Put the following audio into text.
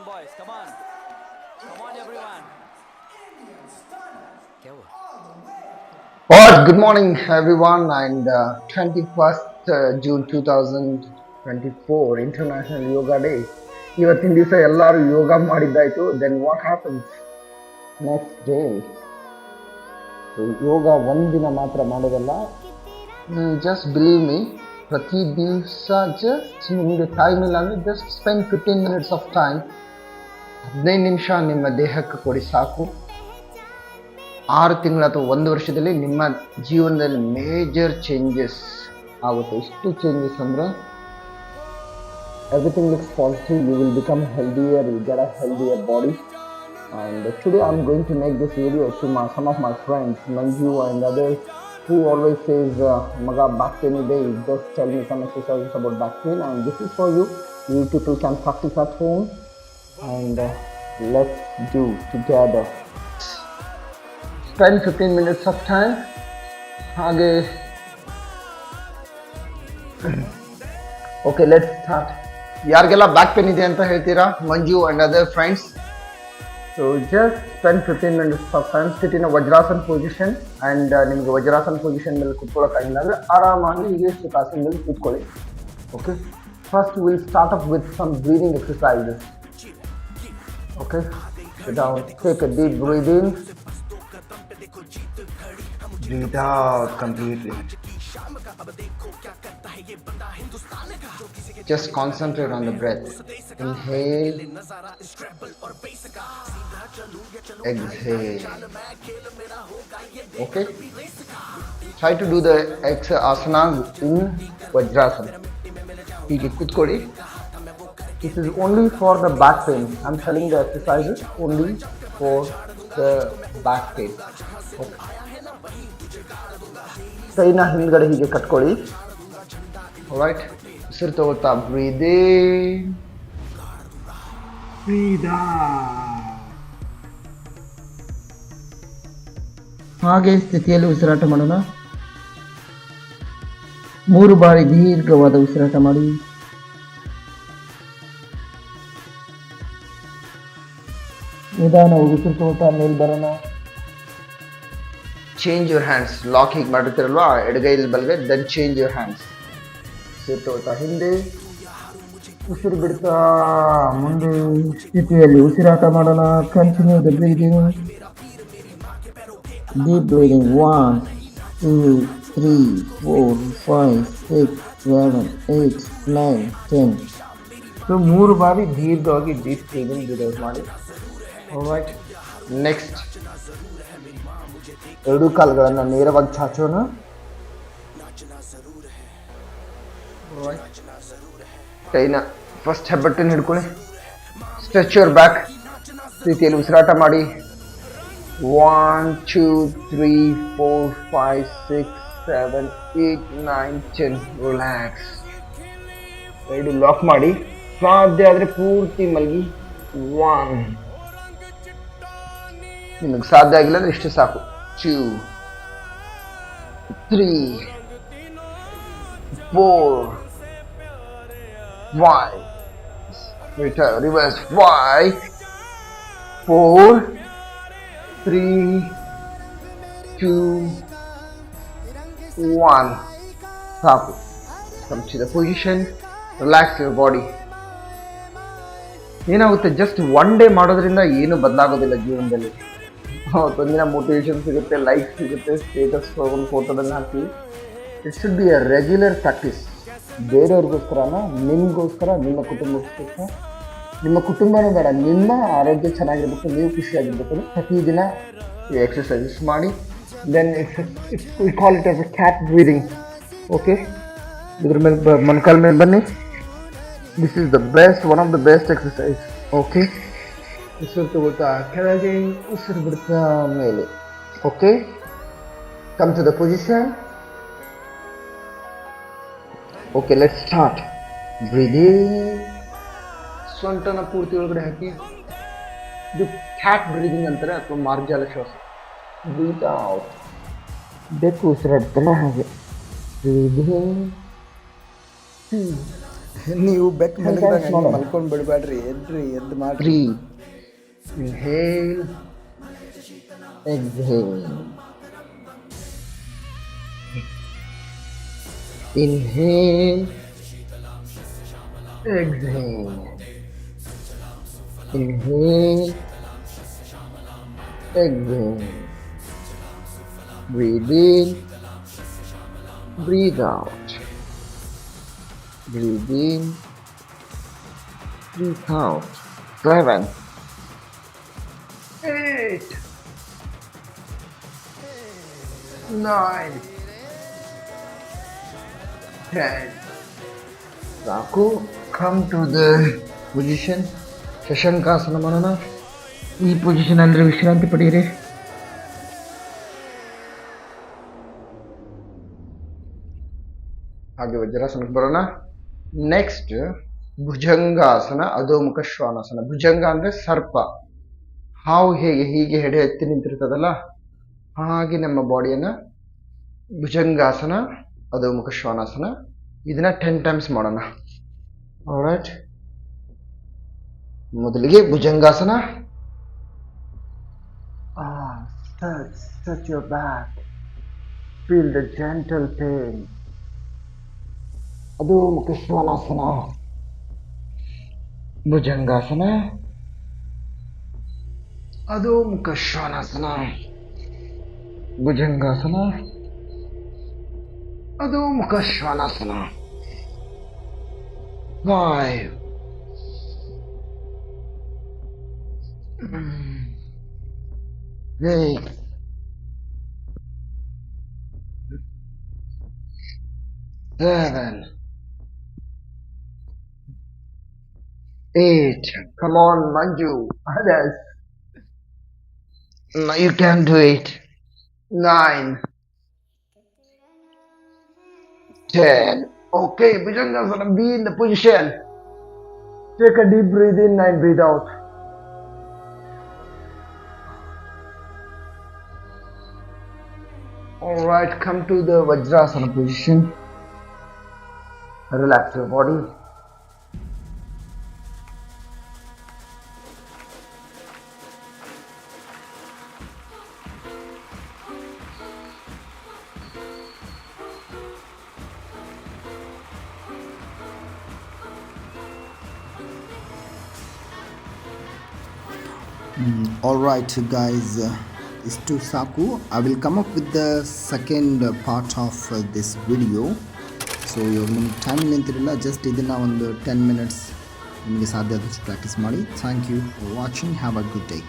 on, boys. Come on. Come on, everyone. क्या हुआ? Alright, good morning everyone and 21st June 2024 International Yoga Day. ಇವತ್ತಿನ ದಿವಸ ಎಲ್ಲರೂ ಯೋಗ ಮಾಡಿದ್ದಾಯ್ತು. Then what happens next day? Yoga ಒಂದಿನ ಮಾತ್ರ ಮಾಡೋದಲ್ಲ, ಜಸ್ಟ್ ಬಿಲೀವ್ ಮೀ, ಪ್ರತಿ ದಿವಸ ಜಸ್ಟ್ ನಿಮಗೆ ಟೈಮ್ ಇಲ್ಲ ಅಂದರೆ just spend 15 minutes of time, 15 ನಿಮಿಷ ನಿಮ್ಮ ದೇಹಕ್ಕೆ ಕೊಡಿ ಸಾಕು. 6 ತಿಂಗಳು ಅಥವಾ 1 ವರ್ಷದಲ್ಲಿ ನಿಮ್ಮ ಜೀವನದಲ್ಲಿ ಮೇಜರ್ ಚೇಂಜಸ್ ಆಗುತ್ತೆ. ಎಷ್ಟು ಚೇಂಜಸ್ ಅಂದರೆ everything looks positive, you will become healthier, you get a healthier body. And today I'm going to make this video to some of my friends, Manju and others, who always says, Maga back pain day, just tell me some exercises about back pain, and this is for you. You people can practice at home, and let's do together. Spend 15 minutes of time. ಹಾಗೆ okay, let's start. ಯಾರಿಗೆಲ್ಲ back pain ಇದೆ ಅಂತ ಹೇಳ್ತೀರಾ? Manju and other friends. So just spend 15 minutes of time, sit in Vajrasan position. And ನಿಮಗೆ Vajrasan position ಮೇಲೆ ಕುತ್ಕೊಳ್ಳೋಕ್ಕಾಗಿಲ್ಲ ಅಂದರೆ ಆರಾಮಾಗಿ ಹೀಗೆ ಸುಖಾಸನ ಮೇಲೆ ಕೂತ್ಕೊಳ್ಳಿ. Okay, first will start up with some breathing exercises. Okay, sit down, take a deep breathe in, breathe out completely. Just concentrate on the breath. Inhale, exhale. Okay, try to do the asanas in Vajrasana. ಹೀಗೆ ಕೂತ್ಕೊಳ್ಳಿ. This is only for the back pain. I'm telling the exercises only for the back pain. Okay. ಕೈನ ಹಿಂದ್ಗಡೆ ಹೀಗೆ ಕಟ್ಕೊಳ್ಳಿ. Right, ಉಸಿರು ತಗೋತಾ ಬ್ರೀದ್ ಇನ್, breathe out. ಹಾಗೆ ಸ್ಥಿತಿಯಲ್ಲಿ ಉಸಿರಾಟ ಮಾಡೋಣ. 3 ಬಾರಿ ದೀರ್ಘವಾದ ಉಸಿರಾಟ ಮಾಡಿ. ನಿಧಾನವಾಗಿ ಉಸಿರು ತಗೋತಾ ಮೇಲ್ ಬರೋಣ. Change your hands. ಲಾಕ್ ಹೀಗೆ ಮಾಡಿರ್ತೀರಲ್ವಾ, ಎಡಗೈಲಿ ಬಲಗೈ, ದೆನ್ ಚೇಂಜ್ ಯುವರ್ ಹ್ಯಾಂಡ್ಸ್. ಉಸಿರು ತಗೋತಾ ಹಿಂದೆ, ಉಸಿರು ಬಿಡ್ತಾ ಮುಂದೆ. ಸ್ಥಿತಿಯಲ್ಲಿ ಉಸಿರಾಟ ಮಾಡೋಣ. Continue the breathing. Deep breathing. 1 2 3 4 5 6 7 8 9 10. So 3 ಬಾರಿ ದೀರ್ಘವಾಗಿ ಡೀಪ್ ಬ್ರೀದಿಂಗ್ ಬಿಡೋದು ಮಾಡಿ. ಆಲ್ರೈಟ್, ನೆಕ್ಸ್ಟ್ ಎರಡೂ ಕಾಲುಗಳನ್ನು ನೇರವಾಗಿ ಚಾಚೋಣ. ಕೈನ ಫಸ್ಟ್ ಹೆಬ್ಬೆಟ್ಟನ್ನು ಹಿಡ್ಕೊಳ್ಳಿ. Stretch your back. ರೀತಿಯಲ್ಲಿ ಉಸಿರಾಟ ಮಾಡಿ. 1 2 3 4 5 6 7 8 9 10. ರಿಲ್ಯಾಕ್ಸ್. ಎರಡು ಲಾಕ್ ಮಾಡಿ. ಸಾಧ್ಯ ಆದರೆ ಪೂರ್ತಿ ಮಲಗಿ. 1. ನಿಮಗೆ ಸಾಧ್ಯ ಆಗಿಲ್ಲ ಅಂದರೆ ಇಷ್ಟು ಸಾಕು. 2 3 4 5. Reverse. 5 4 3 2 1. ಸಾಕು. Come to the position. Relax your body. ಏನಾಗುತ್ತೆ, ಜಸ್ಟ್ 1 day ಮಾಡೋದ್ರಿಂದ ಏನು ಬದಲಾಗೋದಿಲ್ಲ ಜೀವನದಲ್ಲಿ. ಒಂದಿನ ಮೋಟಿವೇಶನ್ ಸಿಗುತ್ತೆ, ಲೈಕ್ ಸಿಗುತ್ತೆ, ಸ್ಟೇಟಸ್ ಒಂದು ಫೋಟೋದಲ್ಲಿ ಹಾಕಿ. It should be a regular practice. ಬೇರೆಯವ್ರಿಗೋಸ್ಕರನ, ನಿಮಗೋಸ್ಕರ, ನಿಮ್ಮ ಕುಟುಂಬಕ್ಕೋಸ್ಕರ. ನಿಮ್ಮ ಕುಟುಂಬನೂ ಬೇಡ, ನಿಮ್ಮ ಆರೋಗ್ಯ ಚೆನ್ನಾಗಿರ್ಬೇಕು, ನೀವು ಖುಷಿಯಾಗಿರ್ಬೇಕು. ಪ್ರತಿದಿನ ಈ ಎಕ್ಸಸೈಸಸ್ ಮಾಡಿ. Then we call it as a cat breathing. Okay, ಇದ್ರ ಮೇಲೆ ಮೊಣಕಾಲ ಮೇಲೆ ಬನ್ನಿ. This is the best, one of the best exercise. Okay, ಉಸಿರು ತಗೋತಾ ಕೆಳಗೆ, ಉಸಿರು ಬಿಡ್ತಾ ಮೇಲೆ. Okay, come to the position. Okay, let's start. Breathing. ಸೊಂಟನ ಪೂರ್ತಿ ಒಳಗಡೆ ಹಾಕಿ. ಇದು ಕ್ಯಾಟ್ ಬ್ರೀದಿಂಗ್ ಅಂತಾರೆ, ಅಥವಾ ಮಾರ್ಜಾಲ ಶ್ವಾಸ. Breathe out. ಬೆಕ್ಕು ಉಸಿರಾಡ್ತಲ್ಲ ಹಾಗೆ. ಬ್ರೀದಿಂಗ್. ನೀವು ಬೆಕ್ ಮಲಗಿದಾಗ ಹಂಗೆ ನೋಡು. ಮಲ್ಕೊಂಡು ಬಿಡಬೇಡ್ರಿ, ಎದ್ದು ಮಾಡ್ರಿ. Breathe. Inhale. Exhale. Inhale. Exhale. Inhale. Exhale. Breathe in. Breathe out. Breathe in. Breathe out. 7, 8, 9, 10. ಸಾಕು. Come to the position. Shashankasana ಮಾಡೋಣ. ಈ ಪೊಸಿಷನ್ ಅಂದರೆ ವಿಶ್ರಾಂತಿ ಪಡೆಯಿರಿ. ಹಾಗೆ ವಜ್ರಾಸನಕ್ಕೆ ಬರೋಣ. ನೆಕ್ಸ್ಟ್ ಭುಜಂಗಾಸನ, ಅಧೋಮುಖ ಶ್ವಾನಾಸನ. ಭುಜಂಗ ಅಂದರೆ ಸರ್ಪ. ಹಾವು ಹೀಗೆ ಹೆಡೆ ಎತ್ತಿ ನಿಂತಿರ್ತದಲ್ಲ, ಹಾಗೆ ನಮ್ಮ ಬಾಡಿಯನ್ನು ಭುಜಂಗಾಸನ, ಅಧೋಮುಖ ಶ್ವಾನಾಸನ, ಇದನ್ನ 10 ಟೈಮ್ಸ್ ಮಾಡೋಣ. ಆಲ್ರೈಟ್, ಮೊದಲಿಗೆ bhujangasana. Touch your back. Feel the gentle pain. ಅಧೋಮುಖ ಶ್ವಾನಾಸನ, bhujangasana, ಅಧೋಮುಖ ಶ್ವಾನಾಸನ, bhujangasana, ಅಧೋಮುಖ ಶ್ವಾನಾಸನ. 5, 8, 7, 8. Come on, Manju. Others. No, you can do it. 9, 10. Okay, Bhujangasana, be in the position. Take a deep breath in and breathe out. Alright, come to the Vajrasana position. Relax your body. Alright guys, ಇಷ್ಟು ಸಾಕು. I will come up with the second part of this video. So ಇವಾಗ ನಿಮ್ಗೆ time ನಿಂತಿರಲಿಲ್ಲ, just ಇದನ್ನು ಒಂದು 10 minutes ನಿಮಗೆ ಸಾಧ್ಯ ಆದಷ್ಟು practice ಮಾಡಿ. Thank you for watching. Have a good day.